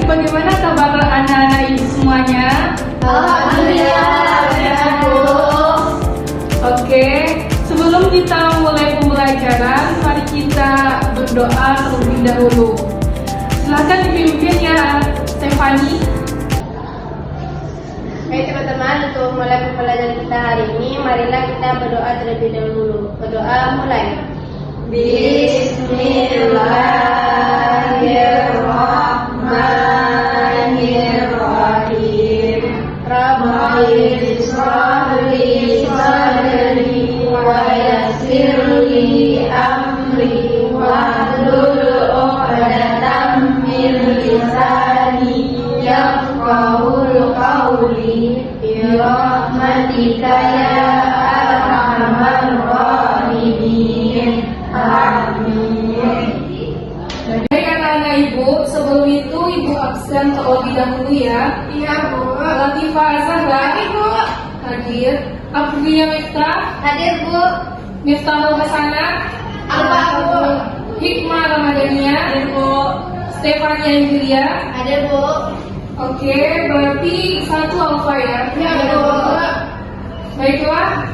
bagaimana kabar anak-anak ibu semuanya? Alhamdulillah, ya Bu. Oke, sebelum kita mulai pembelajaran, mari kita berdoa terlebih dahulu. Silakan dipimpin ya, Stefani. Baik teman-teman, untuk mulai pembelajaran kita hari ini, marilah kita berdoa terlebih dahulu. Berdoa mulai. Bismillahirrahmanirrahim. Rabbi ishrah li sadri wa yassir li amri wahlul 'uqdatam min lisani yafqahul qawli bi rahmatika ya arhamar rahimin. Amin. Baik anak-anak ibu, sebelum itu ibu absen terlebih dahulu ya. Iya Bu. Latifah Azhar, Ibu. hadir. Afriya Miftah, Hadir Bu. Miftahul Hasanah, Apa Bu? Hikmah Ramadhania, Hadir Bu. Stefania Julia. Hadir Bu. Oke, berarti satu alfa ya. Iya Bu. Baiklah,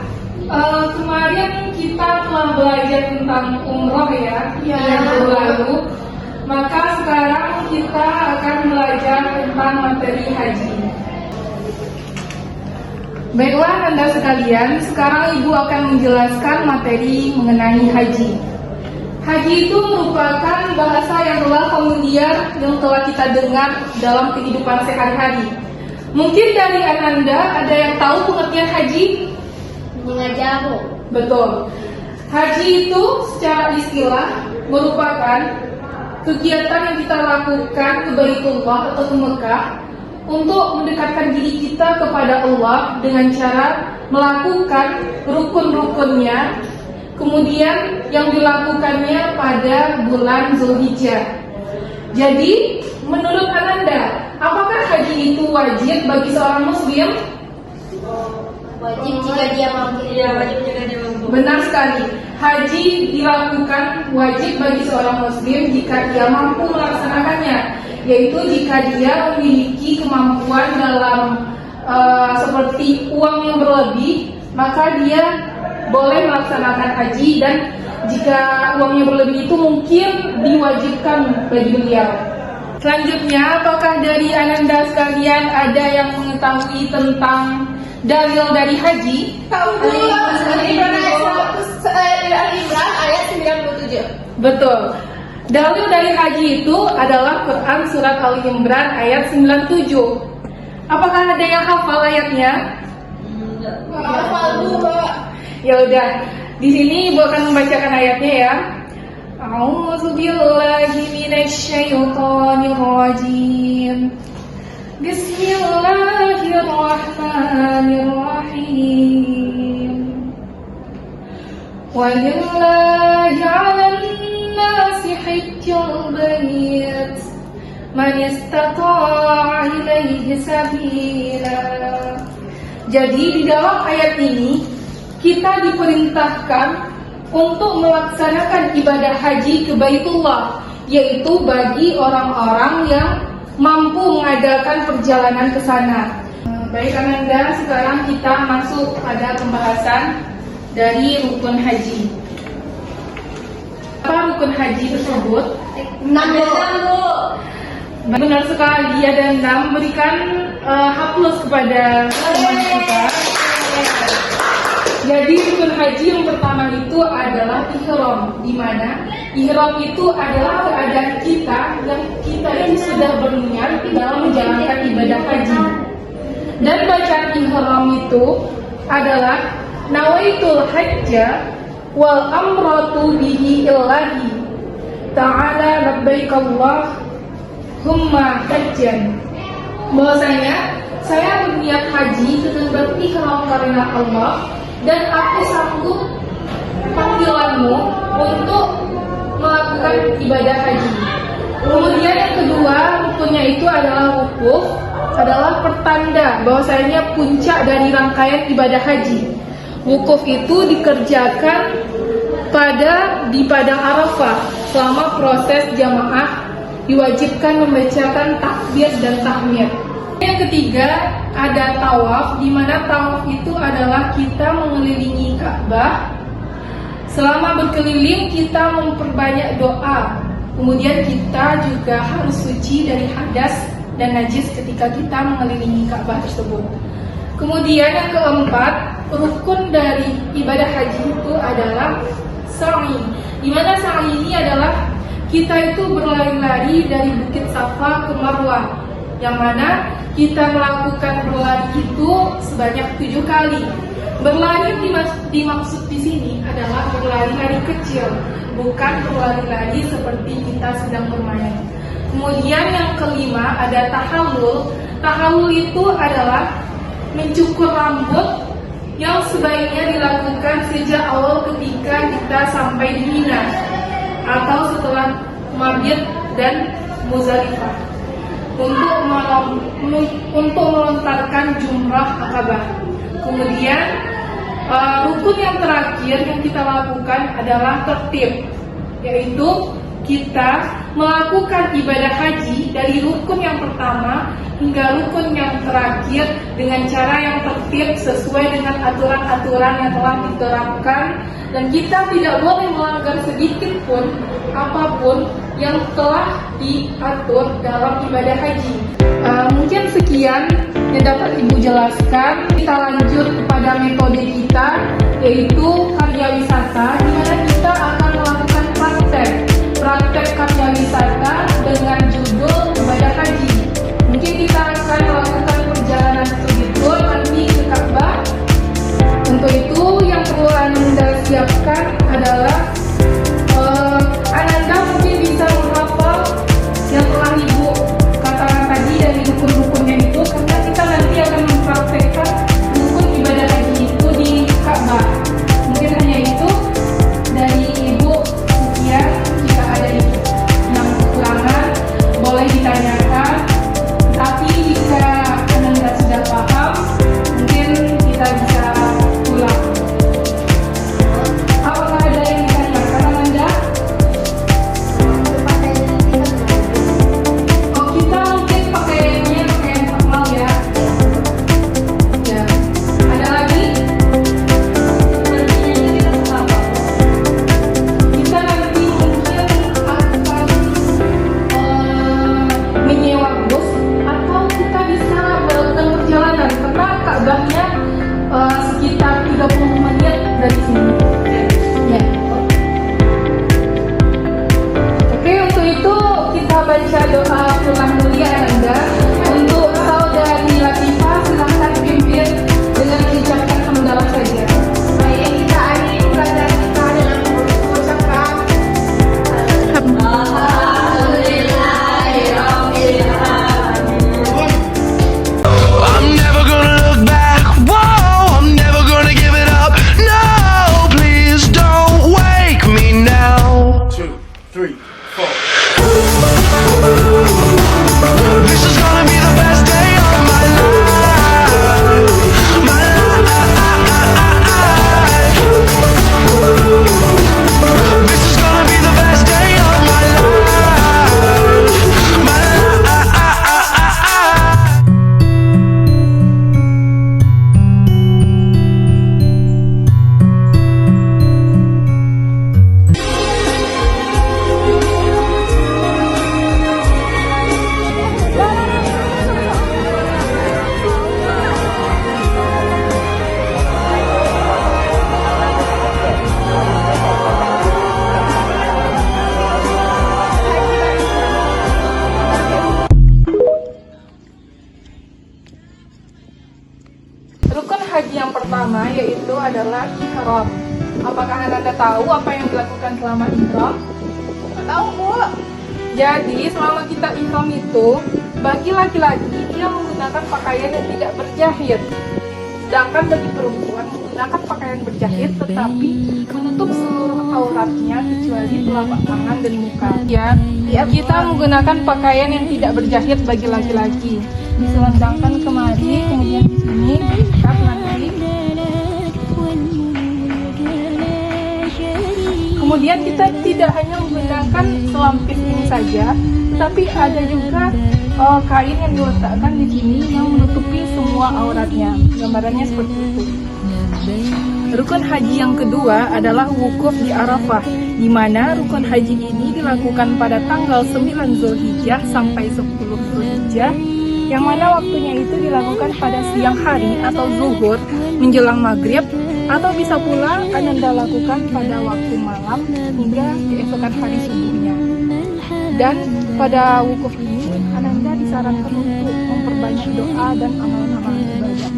kemarin kita telah belajar tentang umroh ya, Ya. yang lalu. Maka sekarang kita akan belajar tentang materi haji. Baiklah Anda sekalian, sekarang Ibu akan menjelaskan materi mengenai haji. Haji itu merupakan bahasa yang telah familiar yang telah kita dengar dalam kehidupan sehari-hari. Mungkin dari Ananda ada yang tahu pengertian haji? Mengajar Bu. Betul. Haji itu secara istilah merupakan kegiatan yang kita lakukan ke Baitullah atau ke Mekah untuk mendekatkan diri kita kepada Allah dengan cara melakukan rukun-rukunnya, kemudian yang dilakukannya pada bulan Zulhijjah. Jadi, menurut Ananda, apakah haji itu wajib bagi seorang muslim? Wajib jika dia mampu. Iya, wajib jika dia mampu. Benar sekali. Haji dilakukan wajib bagi seorang muslim jika dia mampu melaksanakannya, yaitu jika dia memiliki kemampuan dalam seperti uang yang berlebih, maka dia boleh melaksanakan haji, dan jika uangnya berlebih itu mungkin diwajibkan bagi beliau. Selanjutnya, apakah dari Ananda sekalian ada yang mengetahui tentang dalil dari haji? Tahu Bu. Al-Imran ayat 97. Betul. Dalil dari haji itu adalah Quran surat Al-Imran ayat 97. Apakah ada yang hafal ayatnya? Hafal Bu. Ya udah, di sini Ibu akan membacakan ayatnya ya. A'udzu billahi minasyaitonir rajim. Bismillahirrahmanirrahim. Walillahi 'alan nasi hajjul bait man istata'a ilaihi sabila. Jadi di dalam ayat ini kita diperintahkan untuk melaksanakan ibadah haji ke Baitullah, yaitu bagi orang-orang yang mampu mengadakan perjalanan ke sana. Baik Ananda, sekarang kita masuk pada pembahasan dari rukun haji. Apa rukun haji tersebut? 6 Bu. Benar sekali, ada 6. Berikan hapus kepada teman kita. Jadi rukun haji yang pertama itu adalah ihram, di mana ihram itu adalah keadaan kita yang kita itu sudah berniat dalam menjalankan ibadah haji. Dan bacaan ihram itu adalah nawaitul hajja wal amratu bihi illahi ta'ala labbaik Allahumma hajjan. Bahwasanya saya berniat haji dengan berihram karena Allah, dan aku sanggup panggilanmu untuk melakukan ibadah haji. Kemudian yang kedua, rukunnya itu adalah wukuf, adalah pertanda bahwasanya puncak dari rangkaian ibadah haji. Wukuf itu dikerjakan di Padang Arafah selama proses jamaah diwajibkan membacakan takbir dan tahmid. Yang ketiga ada tawaf, di mana tawaf itu adalah kita mengelilingi Ka'bah. Selama berkeliling kita memperbanyak doa. Kemudian kita juga harus suci dari hadas dan najis ketika kita mengelilingi Ka'bah tersebut. Kemudian yang keempat, rukun dari ibadah haji itu adalah sa'i. Di mana sa'i ini adalah kita itu berlari-lari dari Bukit Safa ke Marwah, yang mana kita melakukan berlari itu sebanyak 7 kali. Berlari dimaksud di sini adalah berlari-lari kecil, bukan berlari-lari seperti kita sedang bermain. Kemudian yang kelima ada tahallul. Tahallul itu adalah mencukur rambut yang sebaiknya dilakukan sejak awal ketika kita sampai di Mina atau setelah mabit dan Muzdalifah untuk melontarkan jumrah Akabah. Kemudian rukun yang terakhir yang kita lakukan adalah tertib, yaitu kita melakukan ibadah haji dari rukun yang pertama hingga rukun yang terakhir dengan cara yang tertib sesuai dengan aturan-aturan yang telah diterapkan, dan kita tidak boleh melanggar sedikit pun apapun yang telah diatur dalam ibadah haji. Mungkin sekian yang dapat Ibu jelaskan. Kita lanjut kepada metode kita, yaitu karya wisata, di mana kita akan melakukan praktek karya wisata dengan judul ibadah haji. Mungkin kita akan melakukan perjalanan studi tour nanti ke Ka'bah. Untuk itu yang perlu Anda siapkan adalah Anda mungkin bisa menghafal yang telah Ibu katakan tadi dari rukun-rukunnya itu, karena kita nanti akan mempraktekkan rukun ibadah haji itu di Ka'bah. Mungkin hanya itu dari Ibu. Sekian, jika ada yang kekurangan boleh ditanyakan, tapi jika Anda sudah paham mungkin kita bisa pulang. Apakah ada yang ditanyakan Anda? Oh, kita mungkin pakaian formal ya. Ya. Ada lagi? Kita nanti mungkin akan menyewa bus, atau kita bisa melakukan perjalanan, karena Ka'bahnya sekitar 30 menit dari sini. Ya. Oke, untuk itu kita baca doa pulang dulu ya Anda. Untuk saudari Latifah, silahkan pimpin dengan mengucapkan hamdalah saja. Baik, kita akhiri pelajaran kita dengan mengucapkan I'm never gonna look back. Whoa, I'm never gonna give it up. No, please don't wake me now. 2, 3, 4. This is gonna be the best day of my life. My life. This is gonna be the best day of my life. My life. Rukun haji yang pertama yaitu adalah ihram. Apakah Anda tahu apa yang dilakukan selama ihram? Tahu, Bu. Jadi selama kita ihram itu, bagi laki-laki dia menggunakan pakaian yang tidak berjahit. Sedangkan bagi perempuan menggunakan pakaian berjahit tetapi menutup seluruh auratnya kecuali telapak tangan dan muka. Ya, kita menggunakan pakaian yang tidak berjahit bagi laki-laki. Diselendangkan kemari, kemudian di sini diikat nanti. Kemudian kita tidak hanya menggunakan selampis ini saja, tetapi ada juga kain yang diletakkan di sini yang menutupi semua auratnya. Gambarannya seperti itu. Rukun haji yang kedua adalah wukuf di Arafah, di mana rukun haji ini dilakukan pada tanggal 9 Zulhijjah sampai 10 Zulhijjah, yang mana waktunya itu dilakukan pada siang hari atau zuhur menjelang maghrib, atau bisa pula Ananda lakukan pada waktu malam hingga keesokan hari subuhnya. Dan pada wukuf ini Ananda disarankan untuk memperbanyak doa dan amal-amal ibadah.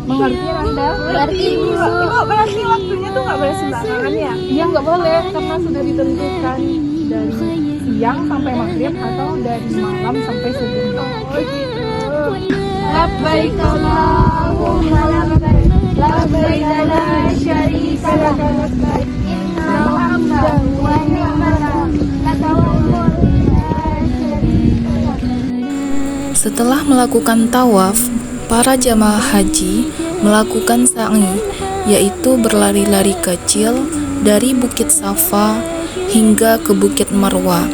Mengerti Anda? Mengerti, Bu. Berarti waktunya tuh nggak boleh sembarangan ya? Iya nggak boleh, karena sudah ditentukan dari siang sampai maghrib atau dari malam sampai subuh. Oh gitu. Labbaik Allahumma labbaik, labbaik la syarika lak, labbaik innal hamda wa ni'mata laka wal mulku la syarika lak. Setelah melakukan tawaf, para jamaah haji melakukan sa'i, yaitu berlari-lari kecil dari Bukit Safa hingga ke Bukit Marwah.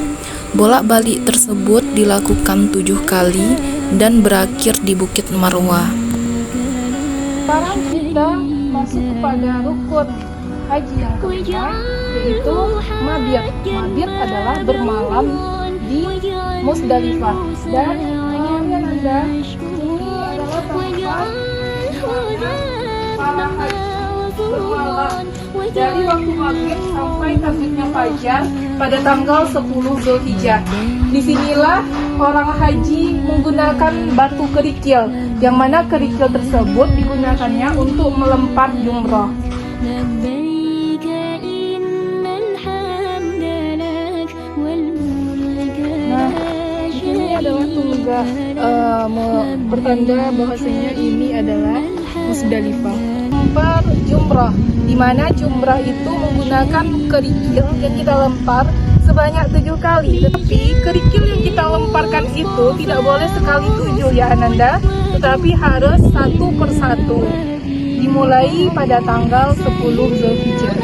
Bolak-balik tersebut dilakukan 7 kali dan berakhir di Bukit Marwah. Sekarang kita masuk kepada rukun haji yang kedua, yaitu mabit. Mabit adalah bermalam di Musdalifah. Dan kemudian Anda, ini adalah tempat para haji bermalam dari waktu maghrib sampai terbitnya fajar pada tanggal 10 Zulhijjah. Disinilah orang haji menggunakan batu kerikil, yang mana kerikil tersebut digunakannya untuk melempar jumroh. Nah, ini adalah tunggak bertanda bahwasanya ini adalah Musdalifah. Lempar jumrah, di mana jumrah itu menggunakan kerikil yang kita lempar sebanyak 7 kali. Tetapi kerikil yang kita lemparkan itu tidak boleh sekali 7 ya Ananda, tetapi harus satu persatu. Dimulai pada tanggal 10 Zulhijjah.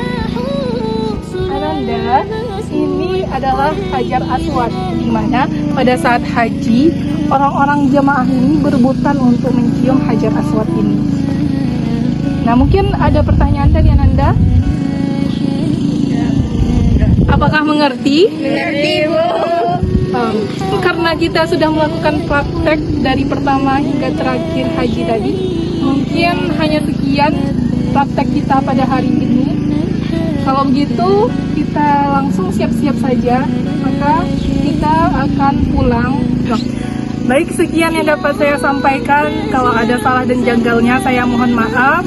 Ananda, ini adalah Hajar Aswad, di mana pada saat haji orang-orang jamaah ini berebutan untuk mencium Hajar Aswad ini. Nah, mungkin ada pertanyaan dari Ananda? Apakah mengerti? Mengerti, Bu. Karena kita sudah melakukan praktek dari pertama hingga terakhir haji tadi, mungkin hanya sekian praktek kita pada hari ini. Kalau begitu, kita langsung siap-siap saja, maka kita akan pulang. Baik, sekian yang dapat saya sampaikan. Kalau ada salah dan janggalnya, saya mohon maaf.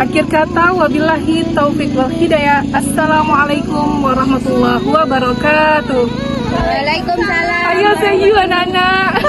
Akhir kata, wabillahi taufiq wal hidayah. Assalamualaikum warahmatullahi wabarakatuh. Waalaikumsalam. Ayo, see you anak-anak.